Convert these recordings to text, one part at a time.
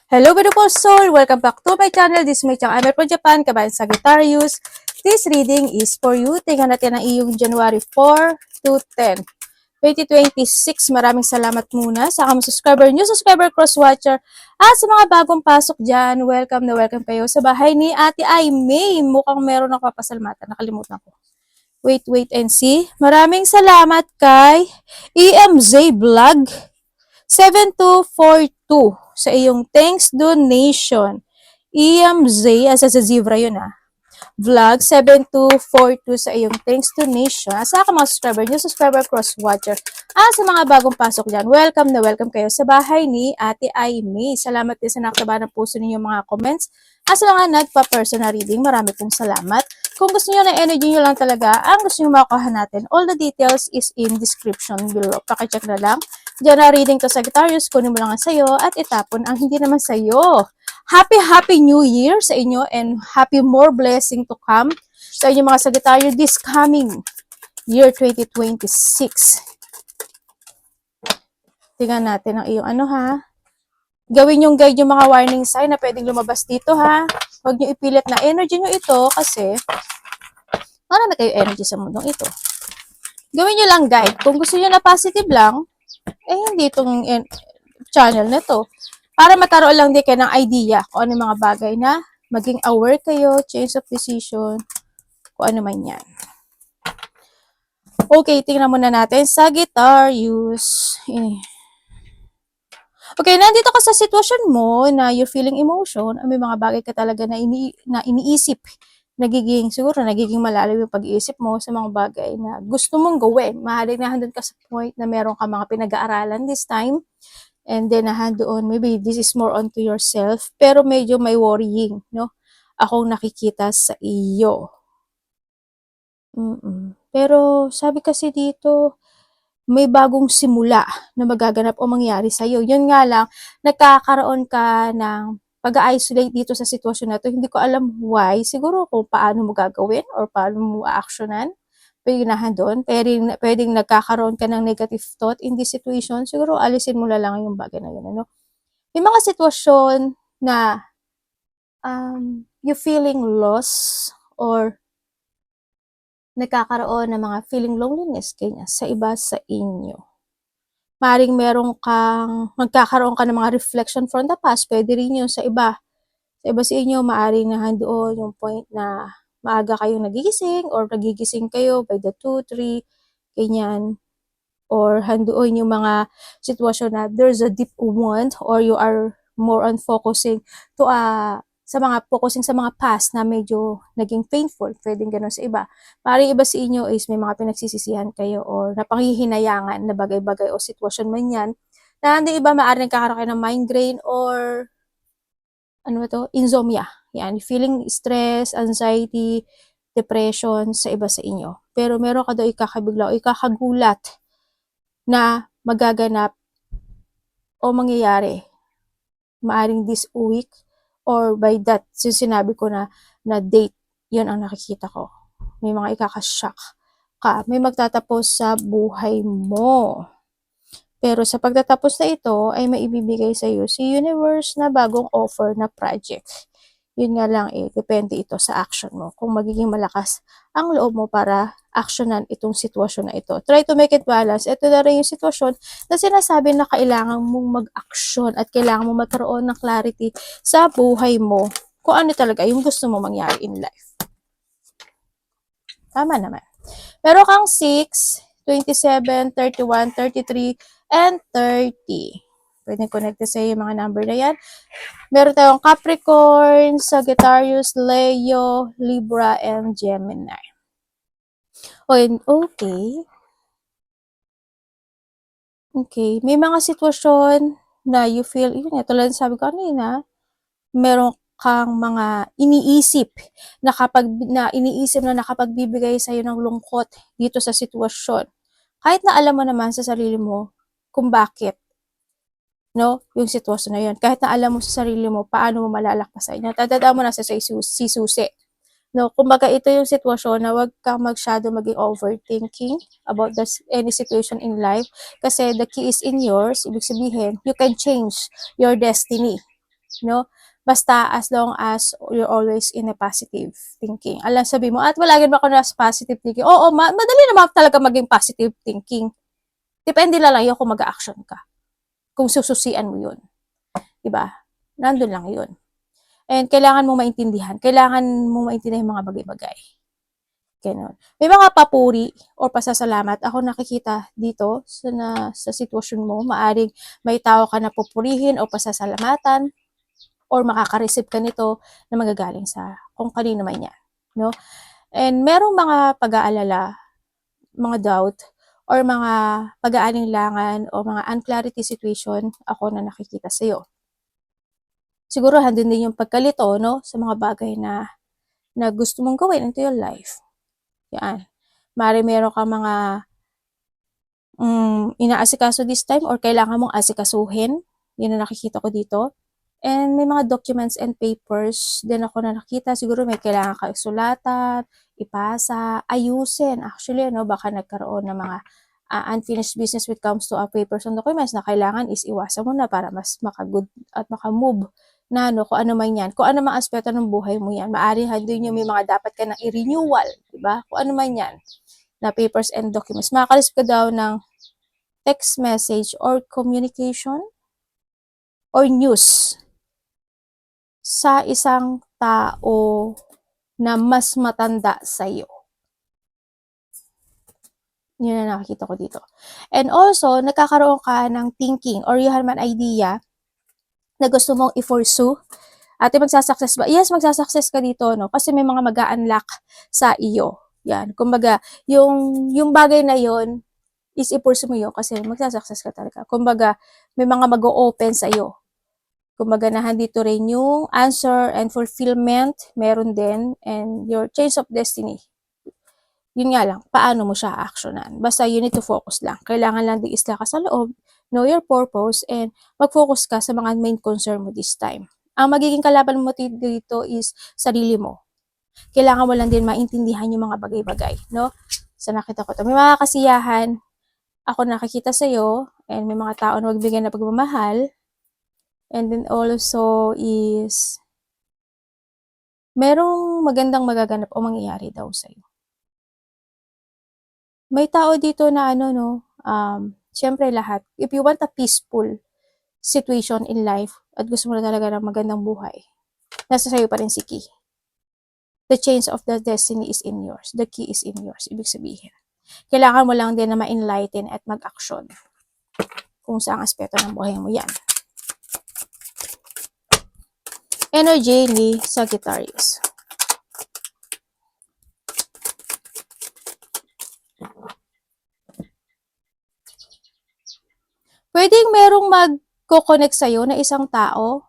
Hello beautiful soul! Welcome back to my channel. This is my channel. I'm from Japan, kabayan Sagittarius. This reading is for you. Tingnan natin ang iyong January 4 to 10, 2026. Maraming salamat muna sa mga subscriber, new subscriber, cross-watcher, at sa mga bagong pasok dyan. Welcome na welcome kayo sa bahay ni Ate Ay May. Mukhang meron ako papasalamatan. Nakalimutan ko. Wait and see. Maraming salamat kay EMZ Vlog 7242 sa iyong thanks donation. EMZ, as sa zebra yun Vlog 7242 sa iyong thanks donation. Sa aking mga subscriber, new subscriber, cross-watcher. Sa mga bagong pasok dyan, welcome na welcome kayo sa bahay ni Ate Ay May. Salamat din sa nakataba ng puso ninyong mga comments. Sa mga nagpa-personal reading, marami pong salamat. Kung gusto niyo na energy niyo lang talaga, ang gusto niyo makuha natin, all the details is in description below. Pakicheck na lang. Diyan na reading to Sagittarius, kunin mo lang ang sayo at itapon ang hindi naman sayo. Happy New Year sa inyo and happy more blessing to come sa inyo mga Sagittarius this coming year 2026. Tingnan natin ang iyong Gawin yung guide yung mga warning sign na pwedeng lumabas dito Huwag nyo ipilit na energy nyo ito kasi marami kayo energy sa mundong ito. Gawin nyo lang guide. Kung gusto nyo na positive lang, hindi itong channel na to. Para mataroon lang din kayo ng idea kung ano mga bagay na maging aware kayo, change of decision, kung ano man yan. Okay, tingnan muna natin. Sagittarius. Okay, nandito ka sa sitwasyon mo na you're feeling emotion, may mga bagay ka talaga na iniisip. Nagiging malalim yung pag-iisip mo sa mga bagay na gusto mong gawin. Mahalig na handun ka sa point na meron ka mga pinag-aaralan this time. And then, doon, maybe this is more onto yourself. Pero medyo may worrying, no? Akong nakikita sa iyo. Pero, sabi kasi dito, may bagong simula na magaganap o mangyari sa iyo. Yun nga lang, nagkakaroon ka ng pag-isolate dito sa sitwasyon na to. Hindi ko alam why. Siguro kung paano mo gagawin or paano mo actionan. Paginahan doon. Pwedeng nagkakaroon ka ng negative thought in this situation. Siguro alisin mo na lang yung bagay na yun. Ano? May mga sitwasyon na you feeling lost or nagkakaroon ng mga feeling loneliness kanya sa iba sa inyo. Maring magkakaroon ka ng mga reflection from the past, pwede rin yun sa iba. Sa iba sa inyo, maring nahandoon yung point na maaga kayong nagigising or nagigising kayo by the 2, 3, ganyan. Or handoon yung mga sitwasyon na there's a deep wound or you are more on focusing to focusing sa mga past na medyo naging painful. Pwedeng ganun sa iba. Maring iba sa inyo is may mga pinagsisisihan kayo or napanghihinayangan na bagay-bagay o sitwasyon man yan. Na hindi iba maaaring nagkakaroon kayo ng migraine or insomnia. Yan, feeling stress, anxiety, depression sa iba sa inyo. Pero meron ka daw ikakabigla o ikakagulat na magaganap o mangyayari. Maaring this week or by that, sinabi ko na date, yun ang nakikita ko. May mga ikakashock ka. May magtatapos sa buhay mo. Pero sa pagtatapos na ito, ay maibibigay sa iyo si universe na bagong offer na project. Yun nga lang depende ito sa action mo. Kung magiging malakas ang loob mo para actionan itong sitwasyon na ito. Try to make it balance. Ito na rin yung sitwasyon na sinasabi na kailangan mong mag-action at kailangan mong magkaroon ng clarity sa buhay mo kung ano talaga yung gusto mo mangyari in life. Tama naman. Meron kang 6, 27, 31, 33, and 30. Pwede connect sa yung mga number na yan. Meron tayong Capricorn, Sagittarius, Leo, Libra, and Gemini. Okay. Okay. May mga sitwasyon na you feel, yun nga, tulad sabi ko kanina, meron kang mga iniisip na nakapagbibigay sa'yo ng lungkot dito sa sitwasyon. Kahit na alam mo naman sa sarili mo kung bakit, no, yung sitwasyon na yun. Kahit na alam mo sa sarili mo paano mo malalakpasan yun. Tatandaan mo na sa si susi. No, kumbaga ito yung sitwasyon na wag kang masyado maging overthinking about any situation in life kasi the key is in yours. Ibig sabihin, you can change your destiny. no? Basta as long as you're always in a positive thinking. Alam, sabi mo, at wala ba ako na positive thinking? Oo, madali naman talaga maging positive thinking. Depende lang yun kung mag-action ka. Kung sususian mo yun. Diba? Nandun lang yun. And kailangan mo maintindihan. Kailangan mo maintindihan yung mga bagay-bagay. Ganun. May mga papuri o pasasalamat ako nakikita dito sa sitwasyon mo. Maaring may tao ka na pupurihin o pasasalamatan or makaka-receive ka nito na magagaling sa kung kanino man yan. No? And merong mga pag-aalala, mga doubt, or mga pag-aalinlangan o mga unclarity situation ako na nakikita sa'yo. Siguro handin din yung pagkalito, no? Sa mga bagay na gusto mong gawin into your life. Yan. Meron ka mga inaasikaso this time or kailangan mong asikasuhin. Yun na nakikita ko dito. And may mga documents and papers din ako na nakita. Siguro may kailangan ka isulatan, ipasa, ayusin. Actually, no, baka nagkaroon ng mga unfinished business when it comes to papers and documents na kailangan is iwasan mo na para mas makagood at makamove na no, kung ano man yan. Kung ano mang aspeto ng buhay mo yan. Maaaring handin yung may mga dapat ka ng i-renewal. Diba? Kung ano man yan na papers and documents. Makakareceive ka daw ng text message or communication or news sa isang tao na mas matanda sa'yo. Yun na nakikita ko dito. And also, nagkakaroon ka ng thinking or you have an idea na gusto mong i-pursue. Ate, magsasucess ba? Yes, magsasucess ka dito, no? Kasi may mga mag-a-unlock sa iyo. Yan. Kumbaga, yung bagay na yon is i-pursue mo yun kasi magsasucess ka talaga. Kumbaga, may mga mag-o-open sa iyo. Kumbaga, nahandito rin yung answer and fulfillment, meron din, and your change of destiny. Yun nga lang, paano mo siya actionan? Basta you need to focus lang. Kailangan lang di isla ka sa loob, know your purpose, and mag-focus ka sa mga main concern mo this time. Ang magiging kalaban mo dito is sarili mo. Kailangan mo lang din maintindihan yung mga bagay-bagay, no? So, nakita ko to. May mga kasiyahan, ako nakikita sa'yo, and may mga tao na magbigay na pagmamahal, and then also is merong magandang magaganap o mangyayari daw sa'yo. May tao dito na syempre lahat, if you want a peaceful situation in life at gusto mo na talaga ng magandang buhay, nasa sa'yo pa rin si key. The change of the destiny is in yours. The key is in yours. Ibig sabihin, kailangan mo lang din na ma-enlighten at mag-action kung saang aspeto ng buhay mo yan. Energy ni Sagittarius. Pwedeng merong mag-connect sa'yo na isang tao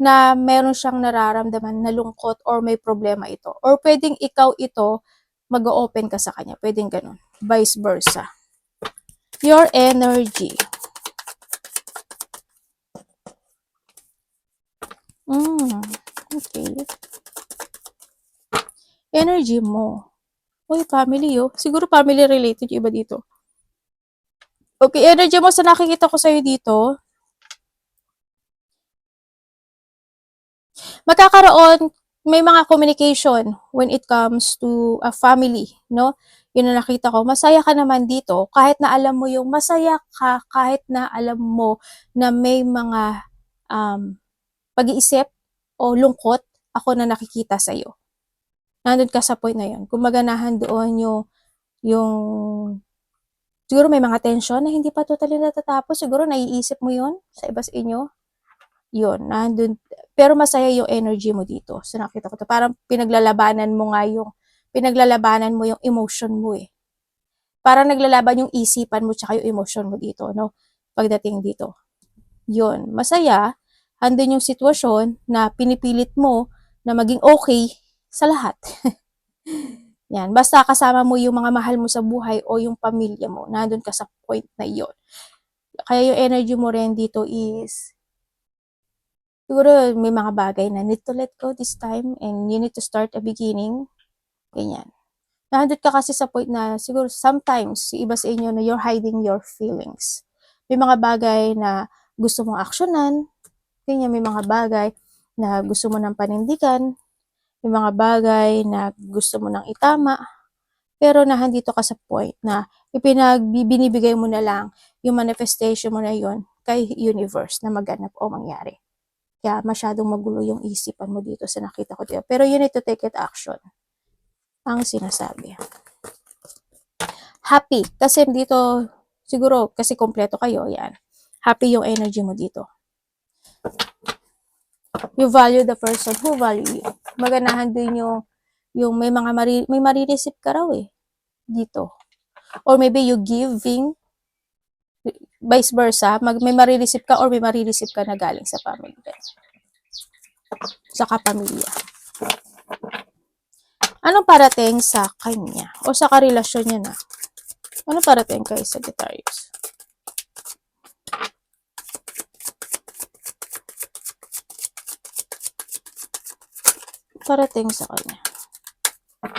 na meron siyang nararamdaman na lungkot or may problema ito. Or pwedeng ikaw ito, mag-open ka sa kanya. Pwedeng ganun. Vice versa. Your energy. Okay. Energy mo. Uy, family Siguro family related yung iba dito. Okay, energy mo sa nakikita ko sa'yo dito. Magkakaroon, may mga communication when it comes to a family, no? Yun na nakita ko. Masaya ka naman dito, kahit na alam mo yung masaya ka, kahit na alam mo na may mga pag-iisip o lungkot, ako na nakikita sa'yo. Nandun ka sa point na yun. Kumbaga nahandoon yung siguro may mga tension na hindi pa totally natatapos. Siguro naiisip mo yun sa iba sa inyo. Yun, nandun. Pero masaya yung energy mo dito. So nakita ko to. Parang pinaglalabanan mo yung emotion mo eh. Parang naglalaban yung isipan mo tsaka yung emotion mo dito, no? Pagdating dito. Yun, masaya. Andun yung sitwasyon na pinipilit mo na maging okay sa lahat. Yan, basta kasama mo yung mga mahal mo sa buhay o yung pamilya mo, nandun ka sa point na iyon. Kaya yung energy mo rin dito is, siguro may mga bagay na need to let go this time and you need to start a beginning. Ganyan. Nandun ka kasi sa point na siguro sometimes, iba sa inyo na you're hiding your feelings. May mga bagay na gusto mong aksyonan, Ganyan, may mga bagay na gusto mo ng panindigan, may mga bagay na gusto mo nang itama, pero nahandito ka sa point na binibigay mo na lang yung manifestation mo na yon kay universe na maganap o mangyari. Kaya masyadong magulo yung isipan mo dito sa nakita ko dito. Pero you need to take it action. Ang sinasabi. Happy. Kasi dito, siguro, kasi kompleto kayo, yan. Happy yung energy mo dito. You value the person who value you. Maganahan din yung may mga may marireceive ka raw eh. Dito. Or maybe you giving, vice versa, may marireceive ka or may marireceive ka na galing sa family. Sa kapamilya. Anong parating sa kanya? O sa karelasyon niya na? Ano parating kay Sagittarius? Parating sa kanya.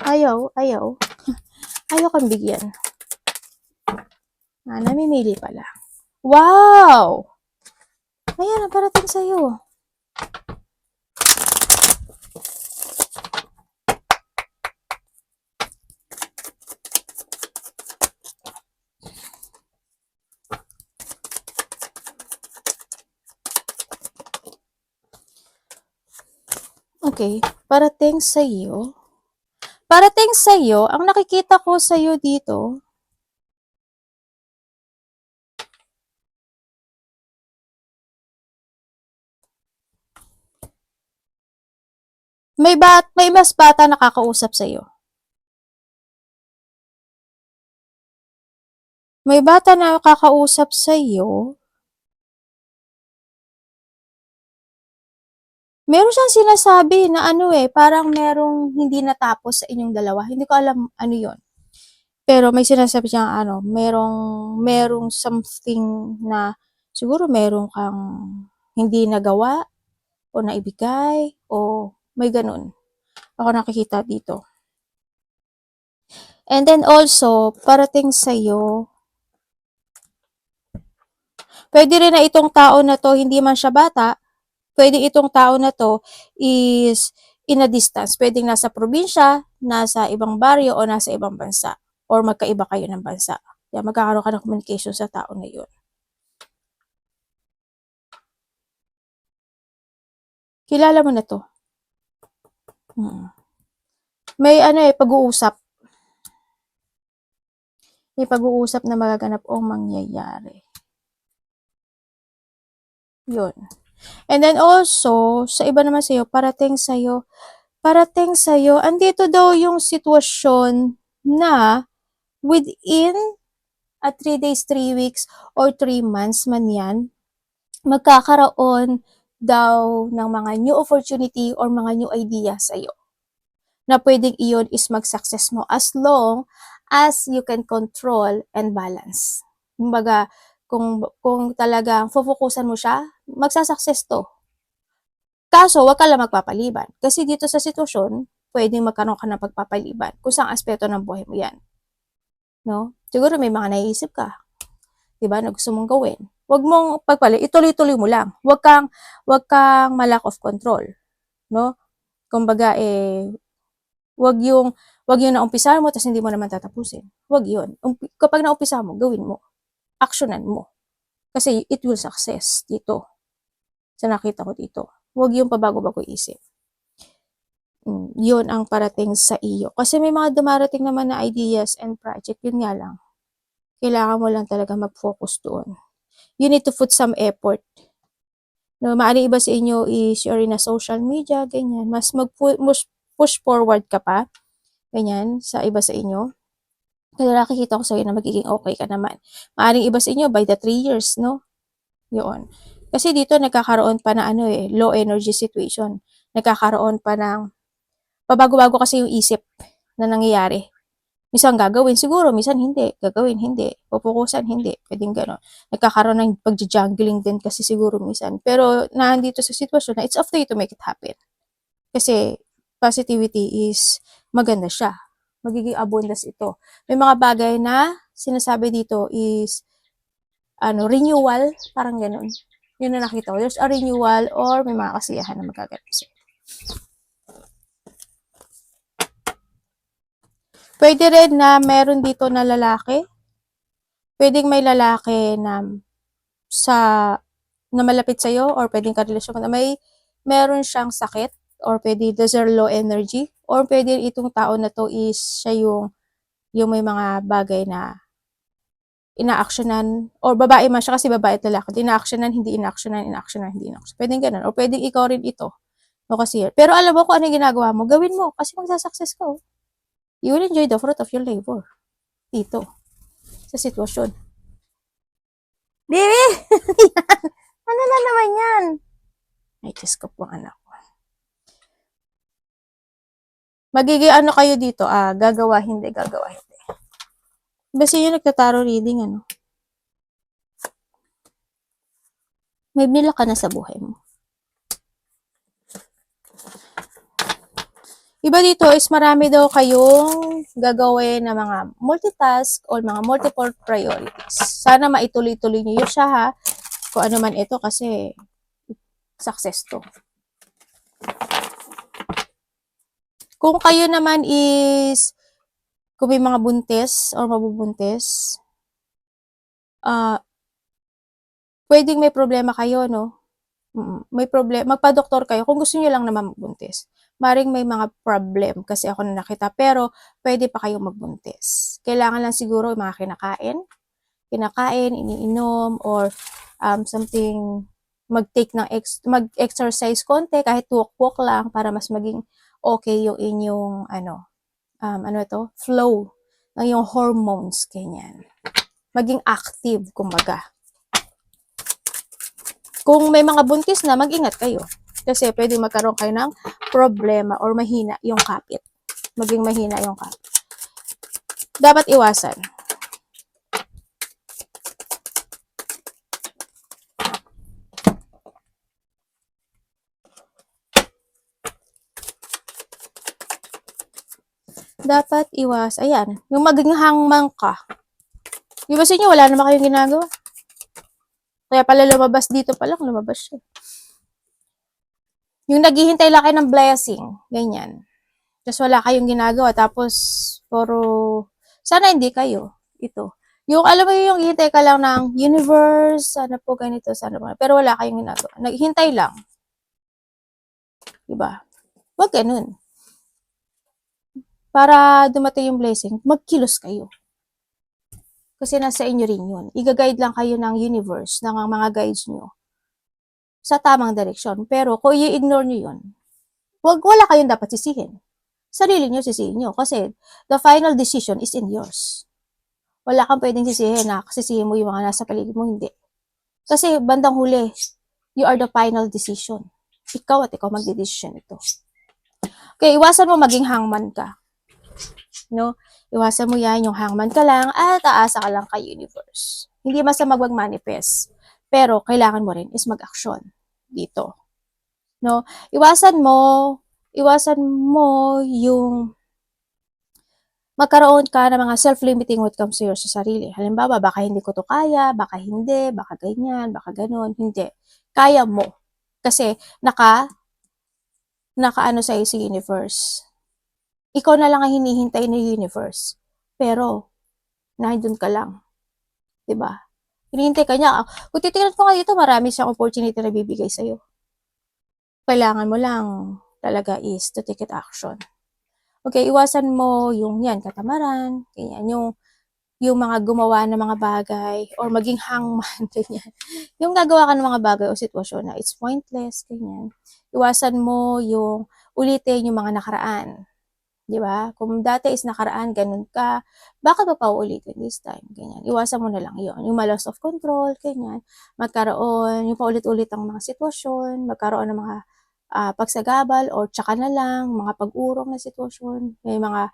Ayaw. Ayaw kang bigyan. Namimili pala. Wow! Ayan, ang parating sa'yo. Okay, parating sa'yo. Parating sa'yo, ang nakikita ko sa'yo dito, may mas bata nakakausap sa'yo. May bata na nakakausap sa'yo. Meron siyang sinasabi na parang merong hindi natapos sa inyong dalawa. Hindi ko alam ano yon. Pero may sinasabi siyang merong something na siguro meron kang hindi nagawa o naibigay o may ganun. Ako nakikita dito. And then also, parating sa'yo, pwede rin na itong tao na to, hindi man siya bata, pwede itong tao na to is in a distance. Pwedeng nasa probinsya, nasa ibang baryo, o nasa ibang bansa. Or magkaiba kayo ng bansa. Kaya magkakaroon ka ng communication sa tao na yun. Kilala mo na to. May pag-uusap. May pag-uusap na magaganap o mangyayari. Yun. And then also, sa iba naman sa'yo, parating sa'yo, andito daw yung sitwasyon na within 3 days, 3 weeks, or 3 months man yan, magkakaroon daw ng mga new opportunity or mga new idea sa'yo. Na pwedeng iyon is mag-success mo as long as you can control and balance. Kumbaga, kung talagang focusan mo siya, magsasucess to. Kaso, wag ka lang magpapaliban. Kasi dito sa sitwasyon, pwedeng magkaroon ka ng pagpapaliban kung saan aspeto ng buhay mo yan. No? Siguro may mga naiisip ka. Diba? Na gusto mong gawin. Wag mong ituloy-tuloy mo lang. Wag kang malack of control. No? Kumbaga, wag yung naumpisahan mo tapos hindi mo naman tatapusin. Wag yun. Kapag naumpisa mo, gawin mo. Actionan mo. Kasi it will success dito. Sa nakita ko dito. Wag yung pabago-bago isip. Yun ang parating sa iyo. Kasi may mga dumarating naman na ideas and project. Yun nga lang. Kailangan mo lang talaga mag-focus doon. You need to put some effort. No, maaaring iba sa inyo is you're in a social media, ganyan. Mas push forward ka pa. Ganyan, sa iba sa inyo. Kaya nakikita ko sa'yo na magiging okay ka naman. Maaaring iba sa inyo by the 3 years, no? Yun. Kasi dito nagkakaroon pa na low energy situation. Nagkakaroon pa ng pabago-bago kasi yung isip na nangyayari. Minsan gagawin siguro, minsan hindi. Gagawin, hindi. Pupukusan, hindi. Pwedeng gano'n. Nagkakaroon ng pag-juggling din kasi siguro minsan. Pero nandito sa sitwasyon na it's up to you to make it happen. Kasi positivity is maganda siya. Magiging abundance ito. May mga bagay na sinasabi dito is renewal, parang gano'n. Yun na nakita ko. There's a renewal or may mga kasiyahan na magaganap sa'yo. Pwede rin na meron dito na lalaki. Pwedeng may lalaki na na malapit sa'yo or pwedeng karelasyon na meron siyang sakit or pwede there's low energy or pwede itong tao na to is siya yung may mga bagay na ina-actionan or babae man siya kasi babae at lalaki. Ina-actionan, hindi ina-actionan, ina-actionan, hindi ina-actionan. Pwedeng ganun. Or pwedeng ikaw rin ito. O kasi, pero alam mo kung ano yung ginagawa mo, gawin mo kasi magsasucess ka. You will enjoy the fruit of your labor. Dito. Sa sitwasyon. Baby! Ano na naman yan? Ay, Diyos ko po anak ko. Magiging ano kayo dito? Gagawa, hindi, gagawa, hindi. Basta yung nagtataro reading, ano? May bila ka na sa buhay mo. Iba dito is marami daw kayong gagawin na mga multitask or mga multiple priorities. Sana maituloy-tuloy niyo siya ha. Kung ano man ito kasi success to. Kung kayo naman is kung may mga buntis or mabubuntis, pwedeng may problema kayo, no? May problema, magpa-doktor kayo kung gusto niyo lang naman magbuntis. Maring may mga problem kasi ako na nakita, pero pwede pa kayong magbuntis. Kailangan lang siguro yung mga kinakain, iniinom, or something, mag-exercise konti, kahit walk-walk lang, para mas maging okay yung inyong, flow ng yung hormones, ganyan. Maging active, kumbaga. Kung may mga buntis na, mag-ingat kayo. Kasi pwede magkaroon kayo ng problema or mahina yung kapit. Maging mahina yung kapit. Dapat iwasan. Dapat iwas. Ayan. Yung maging hangman ka. Iba sa inyo, wala naman kayong ginagawa. Kaya pala lumabas dito pa lang, lumabas siya. Yung naghihintay lang kayo ng blessing. Ganyan. Tapos wala kayong ginagawa. Tapos, sana hindi kayo. Ito. Yung, alam mo yung hintay ka lang ng universe, sana po ganito, sana po. Pero wala kayong ginagawa. Naghintay lang. Diba? Huwag ganun. Para dumating yung blessing, magkilos kayo. Kasi nasa inyo rin yun. Iga-guide lang kayo ng universe, ng mga guides nyo sa tamang direksyon. Pero kung i-ignore nyo yun, wala kayong dapat sisihin. Sarili nyo sisihin nyo. Kasi the final decision is in yours. Wala kang pwedeng sisihin na sisihin mo yung mga nasa paligid mo, hindi. Kasi bandang huli, you are the final decision. Ikaw at ikaw magdedesisyon ito. Okay, iwasan mo maging hangman ka. No? Iwasan mo yan, yung hangman ka lang at aasa ka lang kay universe. Hindi masama mag-manifest. Pero kailangan mo rin is mag-action dito. No? Iwasan mo yung magkaroon ka ng mga self-limiting when it comes to your sa sarili. Halimbawa, baka hindi ko to kaya, baka hindi, baka ganyan, baka ganun. Hindi. Kaya mo. Kasi nakaano sa si universe. Ikaw na lang ang hinihintay ng universe. Pero, nandun ka lang. Diba? Hinihintay ka niya. Kung titignan ko nga dito, marami siyang opportunity na bibigay sa'yo. Kailangan mo lang talaga is to take it action. Okay, iwasan mo yung yan, katamaran, ganyan, yung mga gumawa ng mga bagay, or maging hangman, ganyan. Yung gagawa ka ng mga bagay o sitwasyon na it's pointless, ganyan. Iwasan mo yung ulitin yung mga nakaraan. Di ba? Kung dati is nakaraan, ganun ka, bakit pa paulitin this time? Ganyan. Iwasan mo na lang yon. Yung loss of control, ganyan. Magkaroon, yung paulit-ulit ang mga sitwasyon, magkaroon ng mga pagsagabal or tsaka na lang, mga pag-urong na sitwasyon. May mga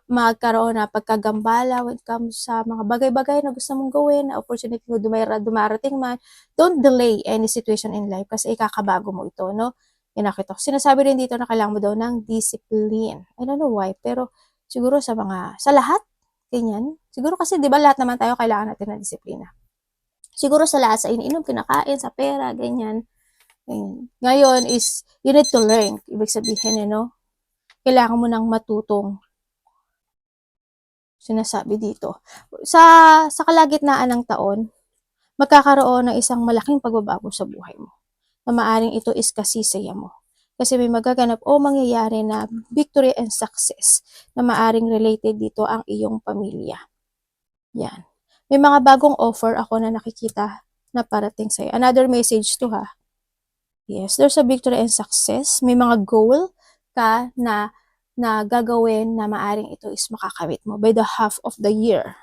magkaroon na pagkagambala when it comes sa mga bagay-bagay na gusto mong gawin, na opportunity mo dumarating man. Don't delay any situation in life kasi ikakabago mo ito, no? Nakita ko. Sinasabi rin dito na kailangan mo daw ng discipline. I don't know why, pero siguro sa lahat, ganyan. Siguro kasi, di ba, lahat naman tayo kailangan natin ng disiplina. Siguro sa lahat, sa iniinom, kinakain, sa pera, ganyan. Ngayon is, you need to learn. Ibig sabihin, kailangan mo nang matutong sinasabi dito. Sa kalagitnaan ng taon, magkakaroon ng isang malaking pagbabago sa buhay mo. Na maaring ito is kasisaya mo. Kasi may magaganap o mangyayari na victory and success na maaring related dito ang iyong pamilya. Yan. May mga bagong offer ako na nakikita na parating sa'yo. Another message to ha. Yes, there's a victory and success. May mga goal ka na gagawin na maaring ito is makakamit mo by the half of the year.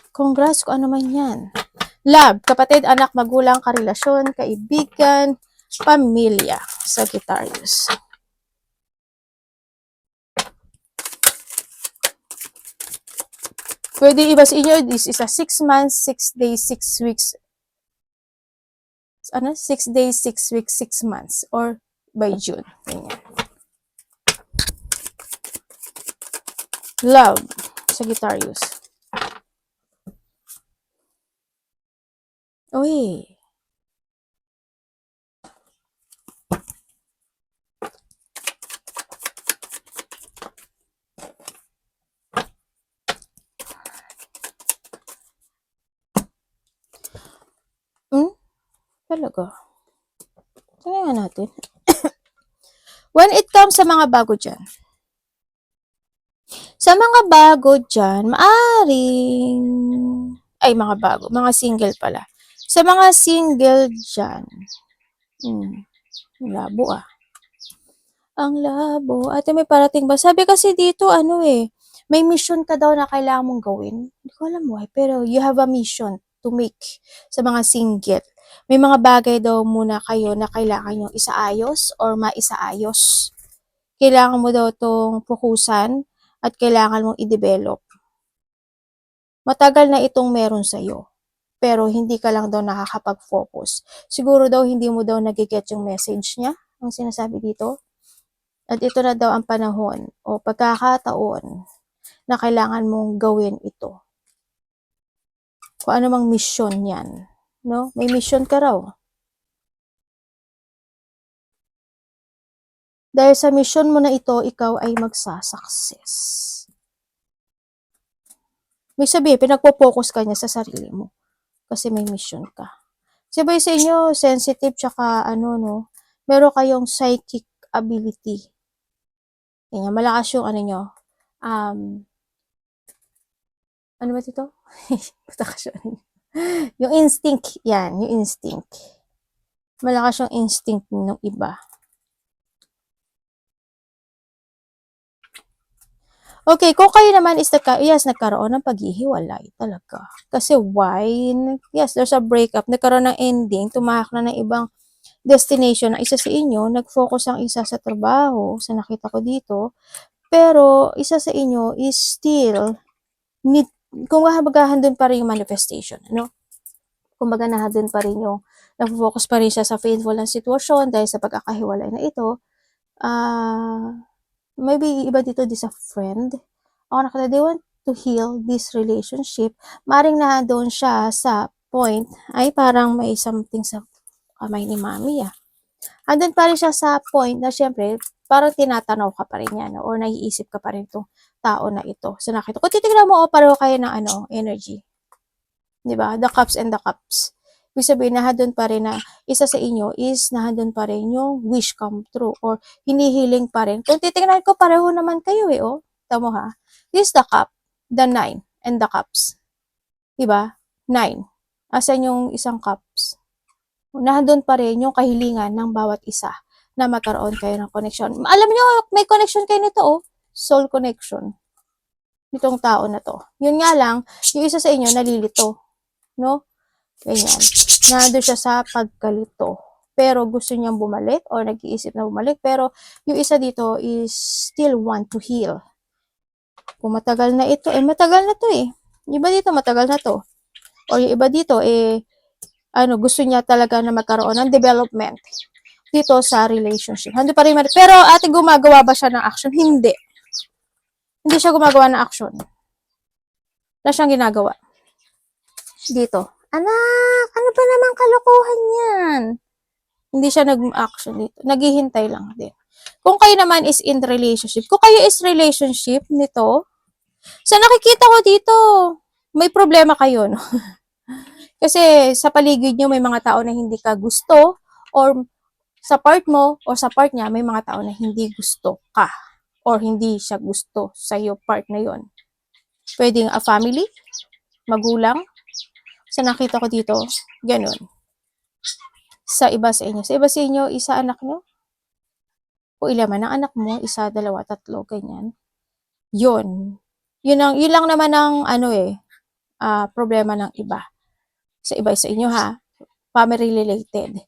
Congrats kung ano man yan. Love, kapatid, anak, magulang, karelasyon, kaibigan, pamilya. Sagittarius. Pwede iba sa inyo, this is a 6 months, 6 days, 6 weeks. 6 days, 6 weeks, 6 months. Or by June. Ganyan. Love, Sagittarius. Uy. Talaga. Tingnan natin. When it comes sa mga bago dyan. Sa mga bago dyan, maaring... Ay, mga bago. Mga single pala. Sa mga single dyan. Labo ah. Ang labo. Ate, may parating ba? Sabi kasi dito, may mission ka daw na kailangan mong gawin. Hindi ko alam why, pero you have a mission to make sa mga single. May mga bagay daw muna kayo na kailangan nyo isaayos or maisaayos. Kailangan mo daw itong pukusan at kailangan mong i-develop. Matagal na itong meron sa'yo. Pero hindi ka lang daw nakakapag-focus. Siguro daw hindi mo daw nagiget yung message niya, ang sinasabi dito. At ito na daw ang panahon o pagkakataon na kailangan mong gawin ito. Kung ano mang mission yan. No? May mission ka raw. Dahil sa mission mo na ito, ikaw ay magsasucess. May sabihin, pinagpo-focus ka niya sa sarili mo. Kasi may mission ka. Sabay sa inyo, sensitive tsaka meron kayong psychic ability. Yan, malakas yung nyo. Ano ba ito? Yung instinct, yan, yung instinct. Malakas yung instinct ng iba. Okay, kung kayo naman is nagkaroon ng paghihiwalay talaga. Kasi why? Yes, there's a breakup. Nagkaroon ng ending, tumahak na ng ibang destination na isa sa inyo, nag-focus ang isa sa trabaho, sa nakita ko dito, pero isa sa inyo is still need, kung handun pa rin yung manifestation, kumbaga nandun pa rin yung nag-focus pa rin siya sa faithful na sitwasyon dahil sa pagkakahiwalay na ito. Maybe iba dito di sa friend. They want to heal this relationship. Maring nandun siya sa point, ay parang may something sa kamay ni mami Andun pa rin siya sa point na syempre, parang tinatanaw ka pa rin yan, or naiisip ka pa rin itong tao na ito. So nakita, kung titignan mo, pareho kayo ng energy. Diba? The cups and the cups. Ibig sabihin, nahadon pa rin na isa sa inyo is nahadon pa rin yung wish come true or hinihiling pa rin. Kung titignan ko, pareho naman kayo Tamo ha. This is the cup, the 9, and the cups. Diba? 9. Asan yung isang cups? Nandun pa rin yung kahilingan ng bawat isa na magkaroon kayo ng connection. Alam nyo, may connection kayo nito soul connection. Nitong tao na to. Yun nga lang, yung isa sa inyo nalilito. No? Ganyan. Nandun siya sa pagkalito. Pero gusto niyang bumalik or nag-iisip na bumalik. Pero yung isa dito is still want to heal. Kung matagal na ito, matagal na to Yung iba dito, matagal na to. O yung iba dito, gusto niya talaga na magkaroon ng development dito sa relationship. Hindi pa rin, pero ate, gumagawa ba siya ng action? Hindi. Hindi siya gumagawa ng action. Wala siyang ginagawa. Dito. Anak, ano ba naman kalokohan yan? Hindi siya nag-action dito. Naghihintay lang din. Kung kayo naman is in relationship, kung kayo is relationship nito, sa nakikita ko dito, may problema kayo, no? Kasi sa paligid nyo, may mga tao na hindi ka gusto, or sa part mo, o sa part niya, may mga tao na hindi gusto ka, or hindi siya gusto sa iyo part na yon. Pwedeng a family, magulang, sa nakita ko dito, ganun. Sa iba sa inyo. Sa iba sa inyo, isa anak nyo, o ilan man ang anak mo, isa, dalawa, tatlo, ganyan. Yun. Yun lang naman ang problema ng iba. Sa iba sa inyo ha, family related.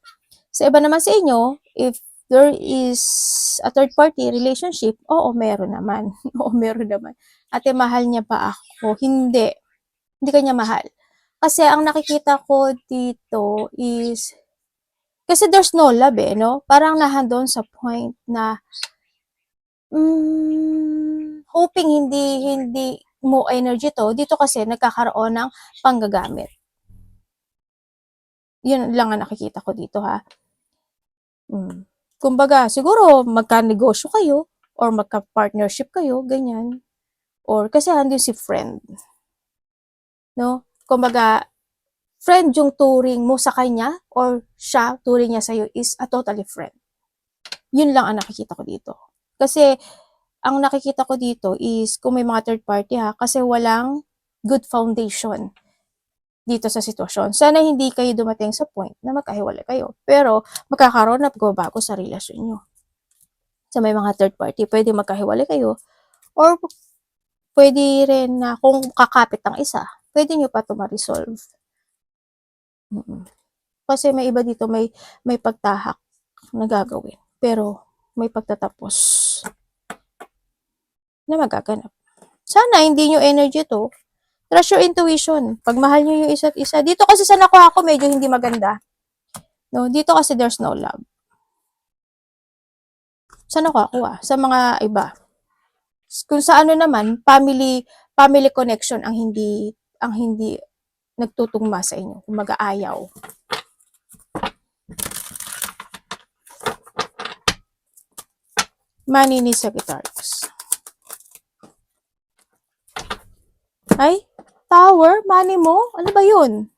Sa iba naman sa inyo, if there is a third party relationship, oo, meron naman. Oo, meron naman. Ate, mahal niya pa ako? Hindi. Hindi kanya mahal. Kasi ang nakikita ko dito is, kasi there's no love no? Parang nahandon sa point na, hoping hindi mo energy to, dito kasi nagkakaroon ng panggagamit. Yun lang ang nakikita ko dito ha. Kumbaga, siguro magka-negosyo kayo or magka-partnership kayo, ganyan. Or kasi andun si friend. No? Kumbaga, friend yung turing mo sa kanya or siya, turing niya sa'yo is a totally friend. Yun lang ang nakikita ko dito. Kasi, ang nakikita ko dito is kung may mga third party ha, kasi walang good foundation dito sa sitwasyon. Sana hindi kayo dumating sa point na magkahiwalay kayo. Pero, magkakaroon na pagbabago sa relasyon nyo. Sa may mga third party, pwede magkahiwalay kayo. Or, pwede rin na kung kakapit ang isa, pwede nyo pa ito ma-resolve. Kasi may iba dito, may pagtahak na gagawin. Pero, may pagtatapos na magaganap. Sana hindi nyo energy to. Trust your intuition. Pag mahal nyo yung isa't isa. Dito kasi sa nakuha ko, medyo hindi maganda. No, dito kasi there's no love. Sa nakuha ko sa mga iba. Kung sa ano naman, family connection ang hindi nagtutugma sa inyo. Kung mag-aayaw. Money ni Sagittarius. Ay, Tower, money mo? Ano ba yun?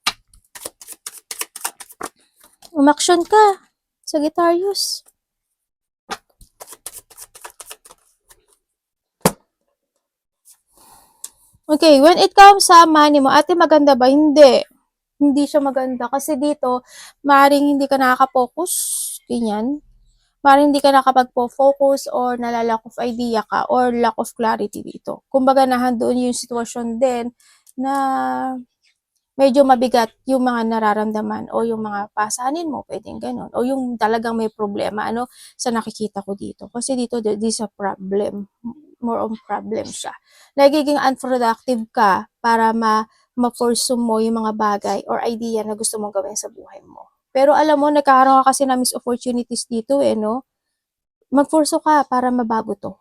Umaksyon ka, Sagittarius. Okay, when it comes sa money mo, ate, maganda ba? Hindi. Hindi siya maganda. Kasi dito, maaaring hindi ka nakaka-focus. Ganyan. Maaaring hindi ka nakapag-focus or nalalack of idea ka or lack of clarity dito. Kumbaga, nahandoon yung sitwasyon din na medyo mabigat yung mga nararamdaman o yung mga pasanin mo, pwedeng ganun. O yung talagang may problema, sa nakikita ko dito. Kasi dito, this is a problem. More on problem siya. Nagiging unproductive ka para ma-pursue mo yung mga bagay or idea na gusto mong gawin sa buhay mo. Pero alam mo, nagkakaroon ka kasi na miss opportunities dito no? Mag-pursue ka para mabago to.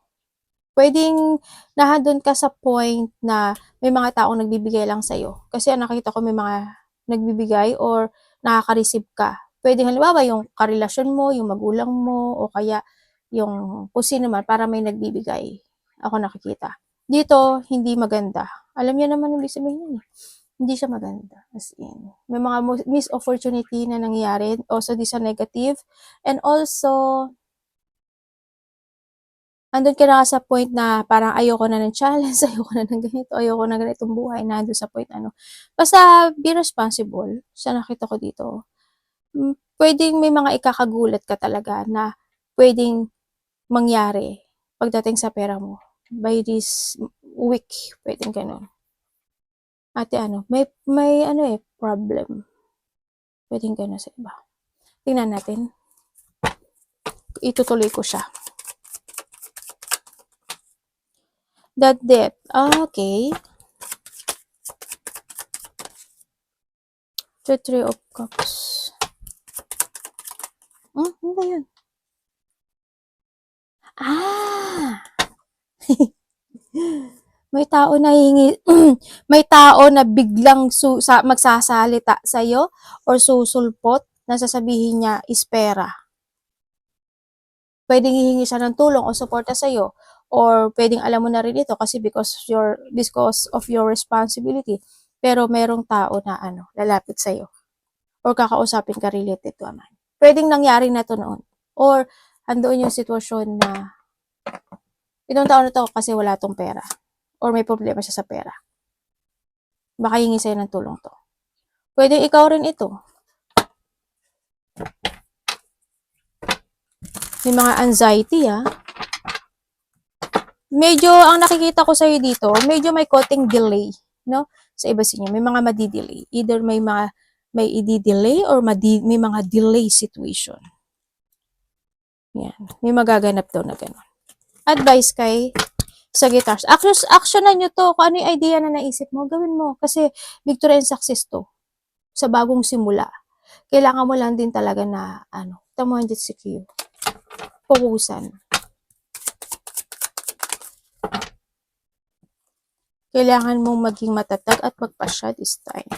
Pwedeng nahandun ka sa point na may mga taong nagbibigay lang sa'yo. Kasi nakita ko may mga nagbibigay or nakaka-receive ka. Pwedeng halimbawa yung karelasyon mo, yung magulang mo, o kaya yung kung sino man para may nagbibigay. Ako nakikita. Dito, hindi maganda. Alam niyo naman yung ibig sabihin yun. Hindi siya maganda. As in, may mga missed opportunity na nangyayari. Also, this a negative. And also, andun ka na sa point na parang ayoko na ng challenge, ayoko na ng ganito, ayoko na ganitong buhay, nandun sa point Basta be responsible sa nakita ko dito. Pwedeng may mga ikakagulat ka talaga na pwedeng mangyari pagdating sa pera mo. By this week, pwedeng ganun. Ate may problem. Pwedeng ganun sa iba. Tingnan natin. Itutuloy ko siya. That debt. Okay. The Three of Cups. Ano ba yun? May tao na hingi, may tao na biglang magsasalita sa'yo or susulpot na sasabihin niya is pera. Pwedeng hihingi siya ng tulong o suporta sa'yo or pwedeng alam mo na rin ito kasi because of your responsibility. Pero merong tao na lalapit sa'yo or kakausapin ka related to a man. Pwedeng nangyari na to noon. Or andoon yung sitwasyon na itong tao na to kasi wala tong pera or may problema siya sa pera. Baka hingi sa'yo ng tulong to. Pwede ikaw rin ito. May mga anxiety Medyo, ang nakikita ko sa'yo dito, medyo may konting delay, no? Sa iba sa inyo, may mga madi-delay. Either may i-delay or may mga delay situation. Yan. May magaganap daw na gano'n. Advice kay Sagittarius. Actionan nyo to. Kung ano yung idea na naisip mo, gawin mo. Kasi victory and success to. Sa bagong simula. Kailangan mo lang din talaga na, tamuhan dito si Q. Fokusan. Kailangan mong maging matatag at magpasya this time.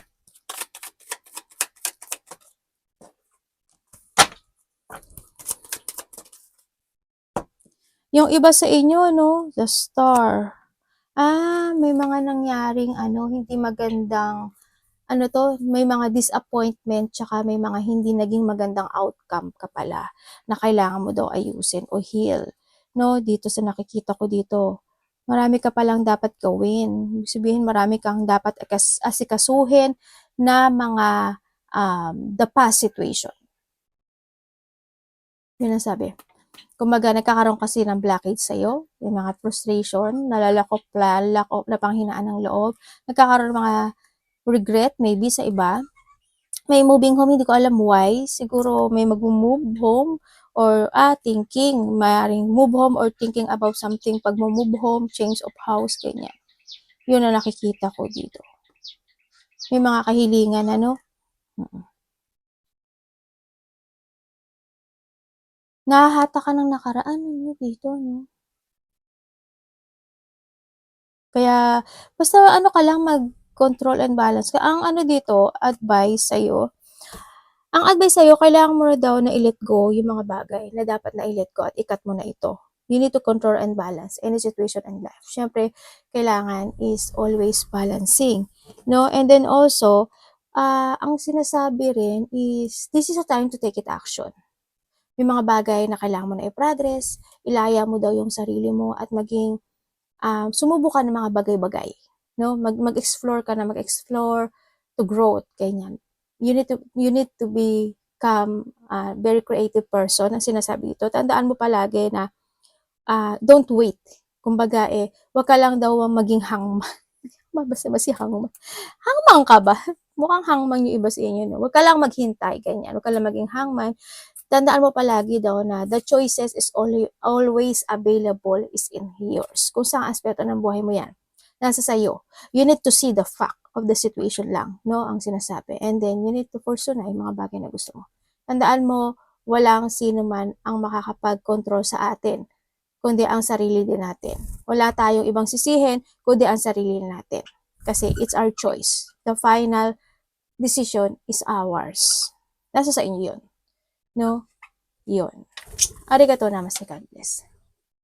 Yung iba sa inyo, the star. May mga nangyaring hindi magandang may mga disappointment tsaka may mga hindi naging magandang outcome ka pala na kailangan mo daw ayusin o heal. No, dito sa nakikita ko dito, marami ka palang dapat gawin. Ibig sabihin, marami kang dapat asikasuhin na mga the past situation. Yun ang sabi. Kumbaga, nagkakaroon kasi ng blockage sa'yo, yung mga frustration, nalalakop na panghinaan ng loob, nagkakaroon ng mga regret, maybe sa iba, may moving home, hindi ko alam why, siguro may mag-move home, or thinking, maaaring move home or thinking about something, pag move home, change of house, ganyan. Yun ang nakikita ko dito. May mga kahilingan, Nahahata ka ng nakaraan, dito, Kaya, basta ka lang mag-control and balance. Ang dito, advice sa'yo, kailangan mo na daw na i-let go yung mga bagay na dapat na i-let go at i-cut mo na ito. You need to control and balance any situation in life. Siyempre, kailangan is always balancing. No? And then also, ang sinasabi rin is, this is a time to take it action. May mga bagay na kailangan mo na i-progress, ilaya mo daw yung sarili mo at maging sumubukan ng mga bagay-bagay. No? Mag-explore ka na, mag-explore to growth, ganyan. You need to become a very creative person, ang sinasabi dito. Tandaan mo palagi na don't wait. Kumbaga wag ka lang daw maging hangman. Basta hangman. Hangman ka ba? Mukhang hangman yung iba sa inyo. No? Wag ka lang maghintay, ganyan. Wag ka lang maging hangman. Tandaan mo palagi daw na the choices is always available is in yours. Kung saan aspeto ng buhay mo yan, nasa sayo. You need to see the fact of the situation lang, no? Ang sinasabi. And then, you need to pursue na yung mga bagay na gusto mo. Tandaan mo, walang sino man ang makakapag-control sa atin, kundi ang sarili din natin. Wala tayong ibang sisihin, kundi ang sarili natin. Kasi it's our choice. The final decision is ours. Nasa sa inyo yun. No? Yun. Arigato namaste, God bless.